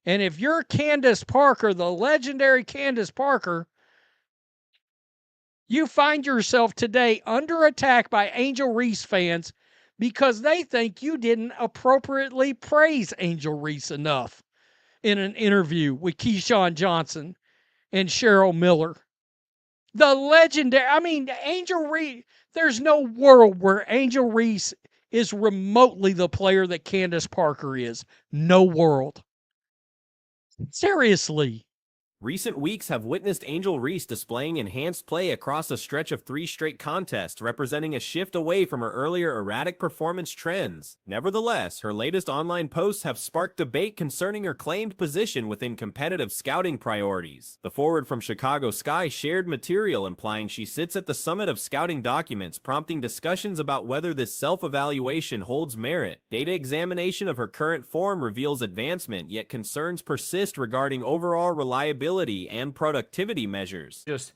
And if you're Candace Parker, the legendary Candace Parker, you find yourself today under attack by Angel Reese fans because they think you didn't appropriately praise Angel Reese enough in an interview with Keyshawn Johnson and Cheryl Miller. The legendary, Angel Reese, there's no world where Angel Reese is remotely the player that Candace Parker is. No world. Seriously. Recent weeks have witnessed Angel Reese displaying enhanced play across a stretch of 3 straight contests, representing a shift away from her earlier erratic performance trends. Nevertheless, her latest online posts have sparked debate concerning her claimed position within competitive scouting priorities. The forward from Chicago Sky shared material implying she sits at the summit of scouting documents, prompting discussions about whether this self-evaluation holds merit. Data examination of her current form reveals advancement, yet concerns persist regarding overall reliability and productivity measures. Just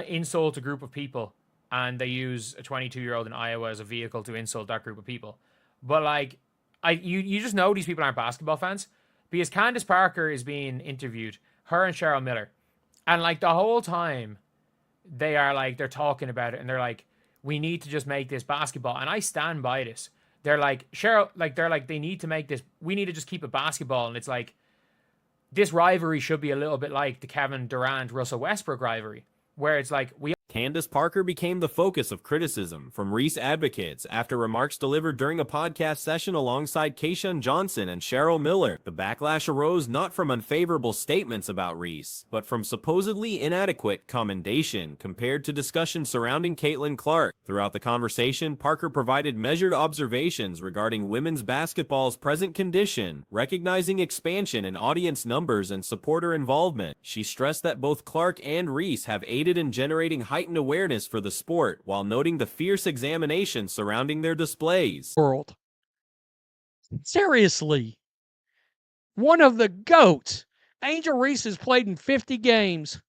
insult a group of people, and they use a 22-year-old in Iowa as a vehicle to insult that group of people. But like, you just know these people aren't basketball fans because Candace Parker is being interviewed, her and Cheryl Miller, and like the whole time they're talking about it, and they're like, we need to just make this basketball, and I stand by this. They're like, Cheryl, like they need to make this. We need to just keep it basketball, and it's like, this rivalry should be a little bit like the Kevin Durant-Russell Westbrook rivalry, where it's like Candace Parker became the focus of criticism from Reese advocates after remarks delivered during a podcast session alongside Keyshawn Johnson and Cheryl Miller. The backlash arose not from unfavorable statements about Reese, but from supposedly inadequate commendation compared to discussions surrounding Caitlin Clark. Throughout the conversation, Parker provided measured observations regarding women's basketball's present condition, recognizing expansion in audience numbers and supporter involvement. She stressed that both Clark and Reese have aided in generating heightened awareness for the sport, while noting the fierce examination surrounding their displays. World. Seriously. One of the GOATs. Angel Reese has played in 50 games.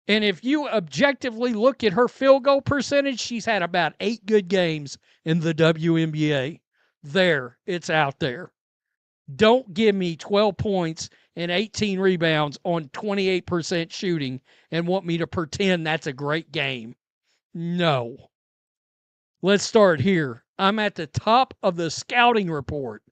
And if you objectively look at her field goal percentage, she's had about 8 good games in the WNBA. There, it's out there. Don't give me 12 points and 18 rebounds on 28% shooting and want me to pretend that's a great game. No. Let's start here. I'm at the top of the scouting report.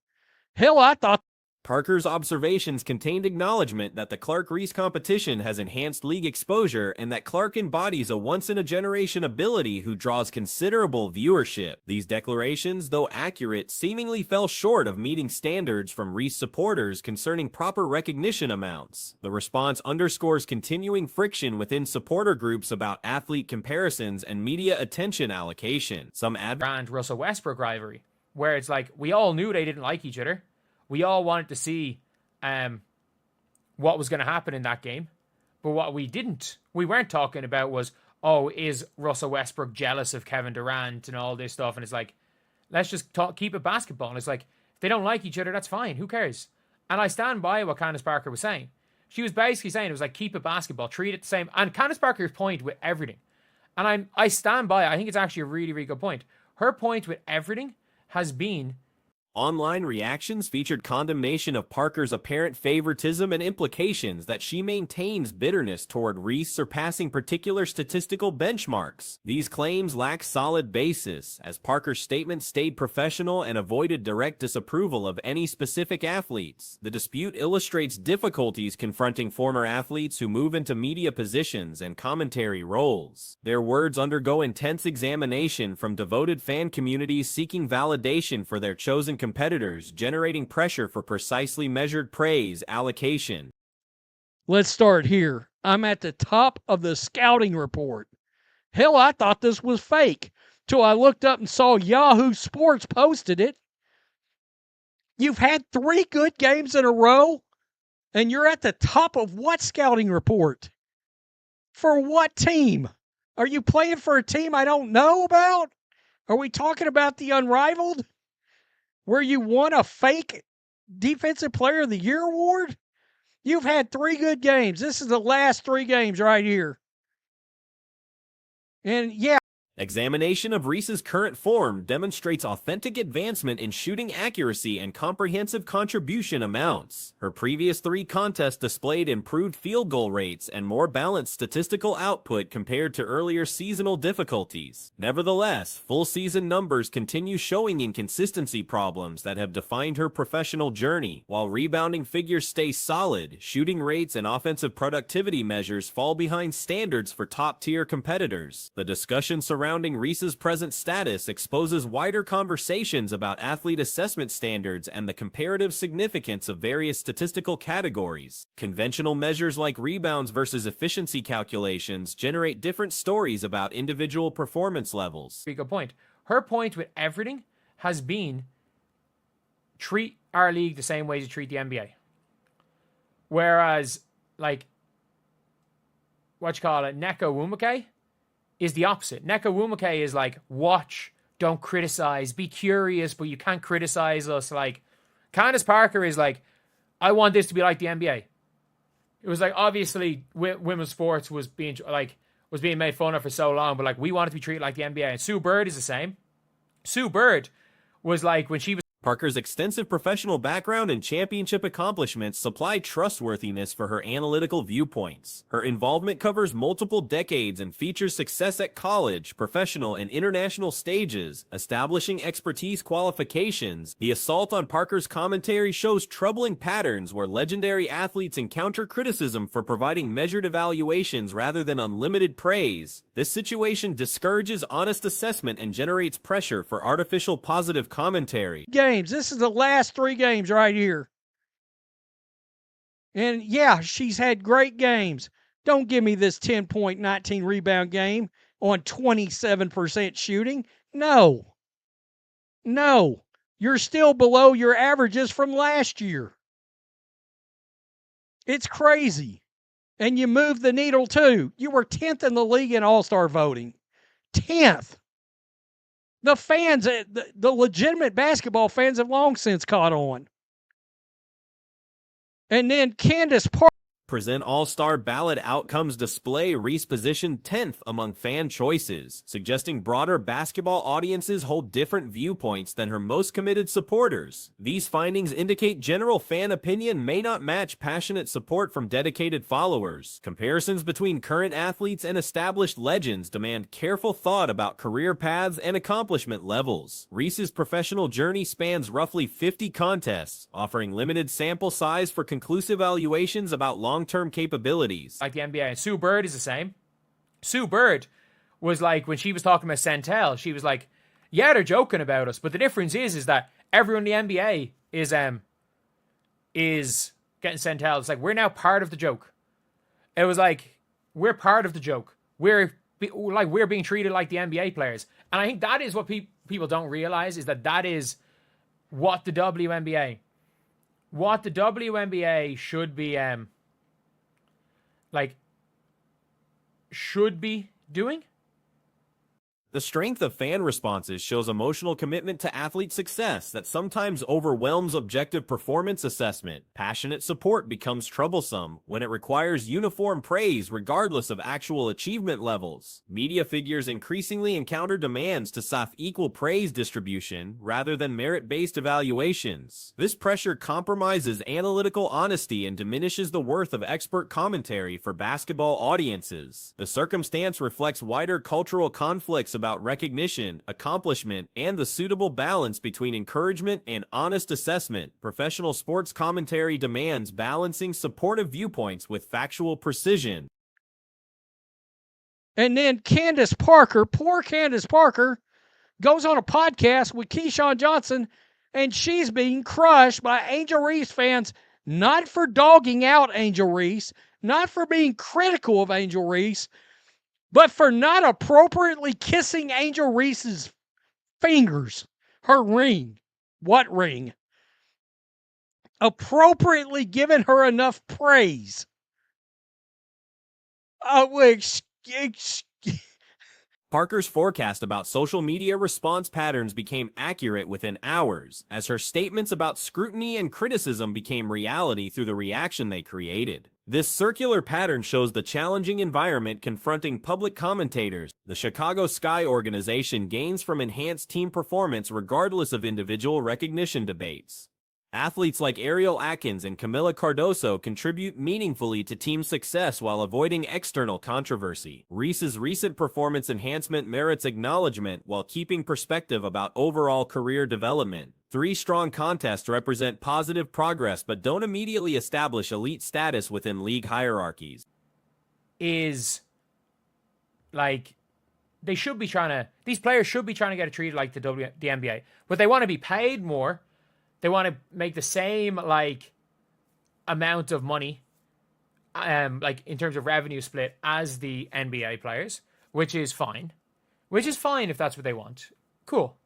Hell, I thought Parker's observations contained acknowledgement that the Clark-Reese competition has enhanced league exposure and that Clark embodies a once-in-a-generation ability who draws considerable viewership. These declarations, though accurate, seemingly fell short of meeting standards from Reese supporters concerning proper recognition amounts. The response underscores continuing friction within supporter groups about athlete comparisons and media attention allocation. Some Russell Westbrook rivalry, where it's like, we all knew they didn't like each other. We all wanted to see what was going to happen in that game. But what we weren't talking about was, oh, is Russell Westbrook jealous of Kevin Durant and all this stuff? And it's like, let's just keep it basketball. And it's like, if they don't like each other, that's fine. Who cares? And I stand by what Candace Parker was saying. She was basically saying, it was like, keep it basketball, treat it the same. And Candace Parker's point with everything, and I stand by it. I think it's actually a really, really good point. Her point with everything has been, online reactions featured condemnation of Parker's apparent favoritism and implications that she maintains bitterness toward Reese surpassing particular statistical benchmarks. These claims lack solid basis, as Parker's statement stayed professional and avoided direct disapproval of any specific athletes. The dispute illustrates difficulties confronting former athletes who move into media positions and commentary roles. Their words undergo intense examination from devoted fan communities seeking validation for their chosen competitors, generating pressure for precisely measured praise allocation. Let's start here. I'm at the top of the scouting report. Hell, I thought this was fake till I looked up and saw Yahoo Sports posted it. You've had 3 good games in a row, and you're at the top of what scouting report? For what team? Are you playing for a team I don't know about? Are we talking about the Unrivaled, where you won a fake Defensive Player of the Year award? You've had 3 good games. This is the last 3 games right here. And yeah. Examination of Reese's current form demonstrates authentic advancement in shooting accuracy and comprehensive contribution amounts. Her previous 3 contests displayed improved field goal rates and more balanced statistical output compared to earlier seasonal difficulties. Nevertheless, full season numbers continue showing inconsistency problems that have defined her professional journey. While rebounding figures stay solid, shooting rates and offensive productivity measures fall behind standards for top-tier competitors. The discussion surrounding Reese's present status exposes wider conversations about athlete assessment standards and the comparative significance of various statistical categories. Conventional measures like rebounds versus efficiency calculations generate different stories about individual performance levels. Very good point. Her point with everything has been treat our league the same way as you treat the NBA. Whereas, like, Neko Wumake is the opposite. Neko Wumake is like, watch, don't criticize, be curious, but you can't criticize us. Like, Candace Parker is like, I want this to be like the NBA. It was like, obviously, women's sports was being made fun of for so long, but like, we want it to be treated like the NBA. And Sue Bird is the same. Sue Bird was like, when she was Parker's extensive professional background and championship accomplishments supply trustworthiness for her analytical viewpoints. Her involvement covers multiple decades and features success at college, professional, and international stages, establishing expertise qualifications. The assault on Parker's commentary shows troubling patterns where legendary athletes encounter criticism for providing measured evaluations rather than unlimited praise. This situation discourages honest assessment and generates pressure for artificial positive commentary. This is the last 3 games right here. And yeah, she's had great games. Don't give me this 10-point, 19 rebound game on 27% shooting. No. You're still below your averages from last year. It's crazy. And you moved the needle too. You were 10th in the league in All-Star voting. 10th. The fans, the legitimate basketball fans have long since caught on. And then Candace Parker. Present All-Star ballot outcomes display Reese positioned 10th among fan choices, suggesting broader basketball audiences hold different viewpoints than her most committed supporters. These findings indicate general fan opinion may not match passionate support from dedicated followers. Comparisons between current athletes and established legends demand careful thought about career paths and accomplishment levels. Reese's professional journey spans roughly 50 contests, offering limited sample size for conclusive evaluations about long-term capabilities. Like the NBA. And Sue Bird is the same. Sue Bird was like, when she was talking about Centel, she was like, yeah, they're joking about us, but the difference is that everyone in the NBA is getting Centel. It's like, we're now part of the joke. It was like, we're part of the joke. We're being treated like the NBA players. And I think that is what people don't realize, is that is what the WNBA should be doing. The strength of fan responses shows emotional commitment to athlete success that sometimes overwhelms objective performance assessment. Passionate support becomes troublesome when it requires uniform praise regardless of actual achievement levels. Media figures increasingly encounter demands to cite equal praise distribution rather than merit-based evaluations. This pressure compromises analytical honesty and diminishes the worth of expert commentary for basketball audiences. The circumstance reflects wider cultural conflicts about recognition, accomplishment, and the suitable balance between encouragement and honest assessment. Professional sports commentary demands balancing supportive viewpoints with factual precision. And then Candace Parker, poor Candace Parker, goes on a podcast with Keyshawn Johnson, and she's being crushed by Angel Reese fans, not for dogging out Angel Reese, not for being critical of Angel Reese, but for not appropriately kissing Angel Reese's fingers, her ring. What ring? Appropriately giving her enough praise. Parker's forecast about social media response patterns became accurate within hours, as her statements about scrutiny and criticism became reality through the reaction they created. This circular pattern shows the challenging environment confronting public commentators. The Chicago Sky organization gains from enhanced team performance regardless of individual recognition debates. Athletes like Ariel Atkins and Camila Cardoso contribute meaningfully to team success while avoiding external controversy. Reese's recent performance enhancement merits acknowledgement while keeping perspective about overall career development. 3 strong contests represent positive progress but don't immediately establish elite status within league hierarchies. Is like these players should be trying to get it treated like the NBA, but they want to be paid more. They want to make the same amount of money, in terms of revenue split as the NBA players, which is fine. Which is fine if that's what they want. Cool.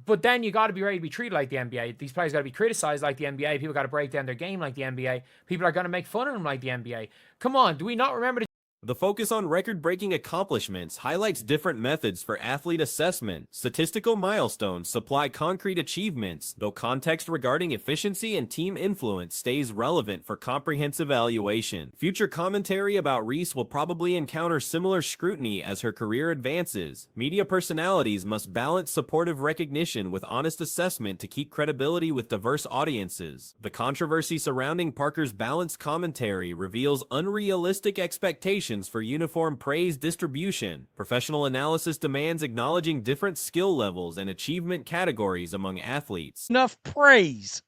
But then you got to be ready to be treated like the NBA. These players got to be criticized like the NBA. People got to break down their game like the NBA. People are going to make fun of them like the NBA. Come on, do we not remember The focus on record-breaking accomplishments highlights different methods for athlete assessment. Statistical milestones supply concrete achievements, though context regarding efficiency and team influence stays relevant for comprehensive evaluation. Future commentary about Reese will probably encounter similar scrutiny as her career advances. Media personalities must balance supportive recognition with honest assessment to keep credibility with diverse audiences. The controversy surrounding Parker's balanced commentary reveals unrealistic expectations for uniform praise distribution. Professional analysis demands acknowledging different skill levels and achievement categories among athletes. Enough praise.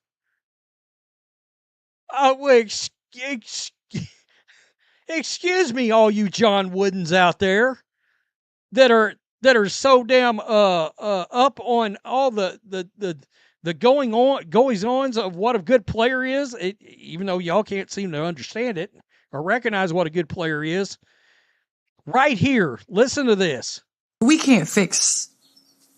Excuse me, all you John Woodens out there that are so damn up on all the goings-ons of what a good player is, even though y'all can't seem to understand it or recognize what a good player is. Right here, listen to this. We can't fix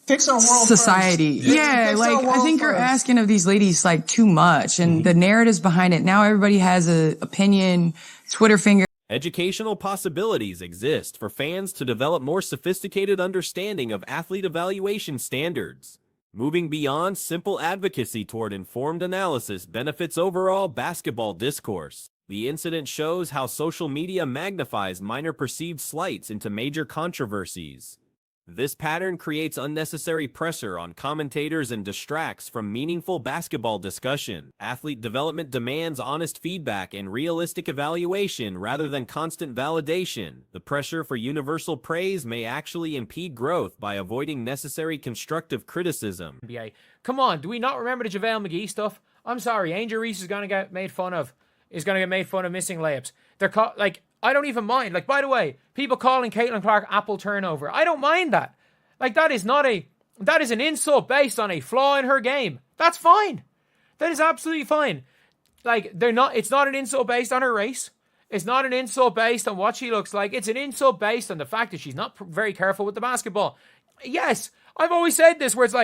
our world society. First. Yeah, I think you're asking of these ladies too much, and the narratives behind it. Now everybody has an opinion, Twitter finger. Educational possibilities exist for fans to develop more sophisticated understanding of athlete evaluation standards. Moving beyond simple advocacy toward informed analysis benefits overall basketball discourse. The incident shows how social media magnifies minor perceived slights into major controversies. This pattern creates unnecessary pressure on commentators and distracts from meaningful basketball discussion. Athlete development demands honest feedback and realistic evaluation rather than constant validation. The pressure for universal praise may actually impede growth by avoiding necessary constructive criticism. NBA? Come on, do we not remember the JaVale McGee stuff? I'm sorry, Angel Reese is going to get made fun of. Missing layups. They're I don't even mind. By the way, people calling Caitlin Clark apple turnover. I don't mind that. That is an insult based on a flaw in her game. That's fine. That is absolutely fine. It's not an insult based on her race. It's not an insult based on what she looks like. It's an insult based on the fact that she's not very careful with the basketball. Yes, I've always said this, where it's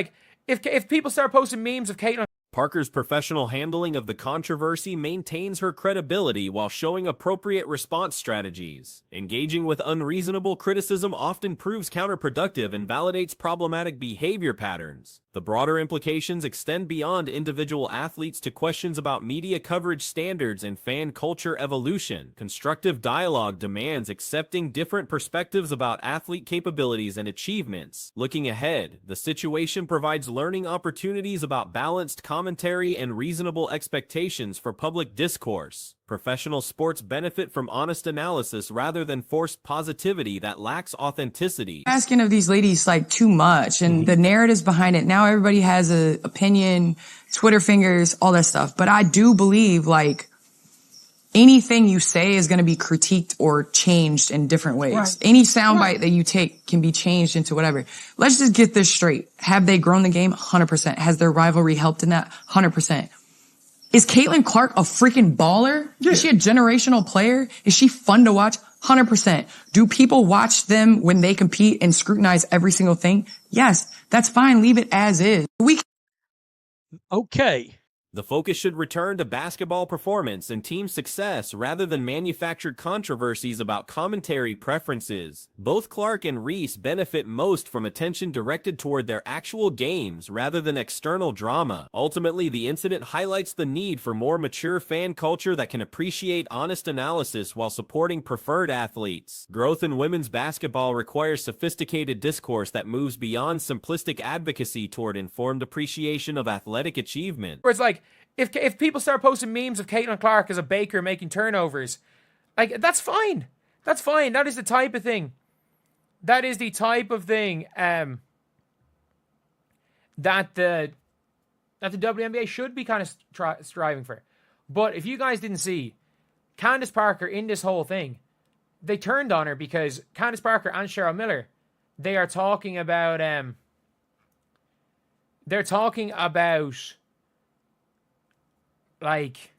if people start posting memes of Caitlin. Parker's professional handling of the controversy maintains her credibility while showing appropriate response strategies. Engaging with unreasonable criticism often proves counterproductive and validates problematic behavior patterns. The broader implications extend beyond individual athletes to questions about media coverage standards and fan culture evolution. Constructive dialogue demands accepting different perspectives about athlete capabilities and achievements. Looking ahead, the situation provides learning opportunities about balanced commentary and reasonable expectations for public discourse. Professional sports benefit from honest analysis rather than forced positivity that lacks authenticity. Asking of these ladies too much, and the narratives behind it. Now everybody has an opinion, Twitter fingers, all that stuff. But I do believe anything you say is going to be critiqued or changed in different ways. Right. Any soundbite that you take can be changed into whatever. Let's just get this straight. Have they grown the game? 100%. Has their rivalry helped in that? 100%. Is Caitlin Clark a freaking baller? Yeah. Is she a generational player? Is she fun to watch? 100%. Do people watch them when they compete and scrutinize every single thing? Yes, that's fine. Leave it as is. Okay. The focus should return to basketball performance and team success rather than manufactured controversies about commentary preferences. Both Clark and Reese benefit most from attention directed toward their actual games rather than external drama. Ultimately, the incident highlights the need for more mature fan culture that can appreciate honest analysis while supporting preferred athletes. Growth in women's basketball requires sophisticated discourse that moves beyond simplistic advocacy toward informed appreciation of athletic achievement. Where it's like, if people start posting memes of Caitlin Clark as a baker making turnovers, like, that's fine. That's fine. That is the type of thing. That is the type of thing that the WNBA should be kind of striving for. But if you guys didn't see, Candace Parker in this whole thing, they turned on her because Candace Parker and Cheryl Miller, they are talking about like,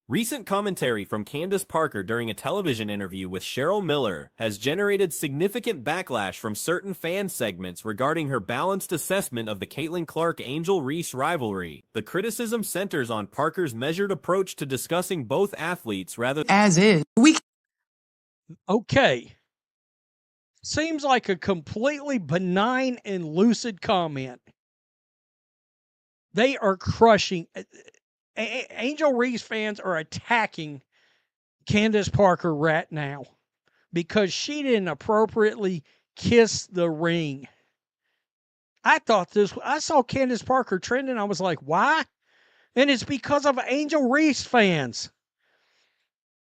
recent commentary from Candace Parker during a television interview with Cheryl Miller has generated significant backlash from certain fan segments regarding her balanced assessment of the Caitlin Clark-Angel Reese rivalry. The criticism centers on Parker's measured approach to discussing both athletes rather As is. Okay. Seems like a completely benign and lucid comment. They are crushing. Angel Reese fans are attacking Candace Parker right now because she didn't appropriately kiss the ring. I saw Candace Parker trending. I was like, why? And it's because of Angel Reese fans.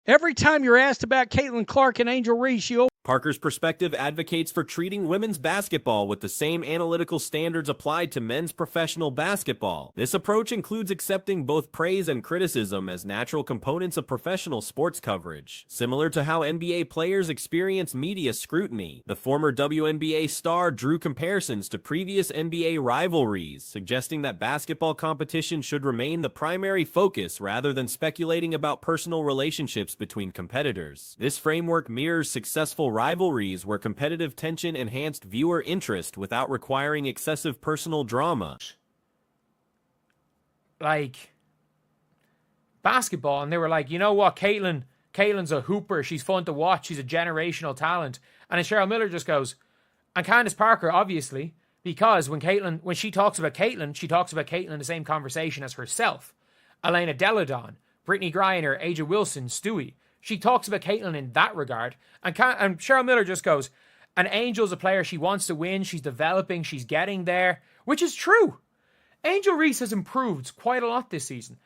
Every time you're asked about Caitlin Clark and Angel Reese, Parker's perspective advocates for treating women's basketball with the same analytical standards applied to men's professional basketball. This approach includes accepting both praise and criticism as natural components of professional sports coverage. Similar to how NBA players experience media scrutiny, the former WNBA star drew comparisons to previous NBA rivalries, suggesting that basketball competition should remain the primary focus rather than speculating about personal relationships between competitors. This framework mirrors successful rivalries where competitive tension enhanced viewer interest without requiring excessive personal drama. Like, basketball, and they were like, you know what, Caitlin's a hooper, she's fun to watch, she's a generational talent. And then Cheryl Miller just goes, and Candace Parker, obviously, because when she talks about Caitlin, she talks about Caitlin in the same conversation as herself. Elena Deladon, Brittany Griner, Aja Wilson, Stewie. She talks about Caitlin in that regard. And Cheryl Miller just goes, and Angel's a player, she wants to win, she's developing, she's getting there, which is true. Angel Reese has improved quite a lot this season.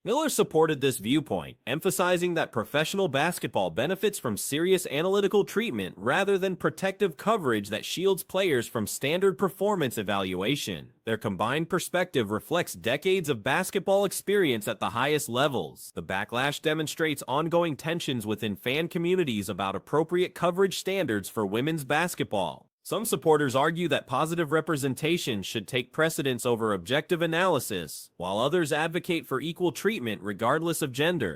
Miller supported this viewpoint, emphasizing that professional basketball benefits from serious analytical treatment rather than protective coverage that shields players from standard performance evaluation. Their combined perspective reflects decades of basketball experience at the highest levels. The backlash demonstrates ongoing tensions within fan communities about appropriate coverage standards for women's basketball. Some supporters argue that positive representation should take precedence over objective analysis, while others advocate for equal treatment regardless of gender.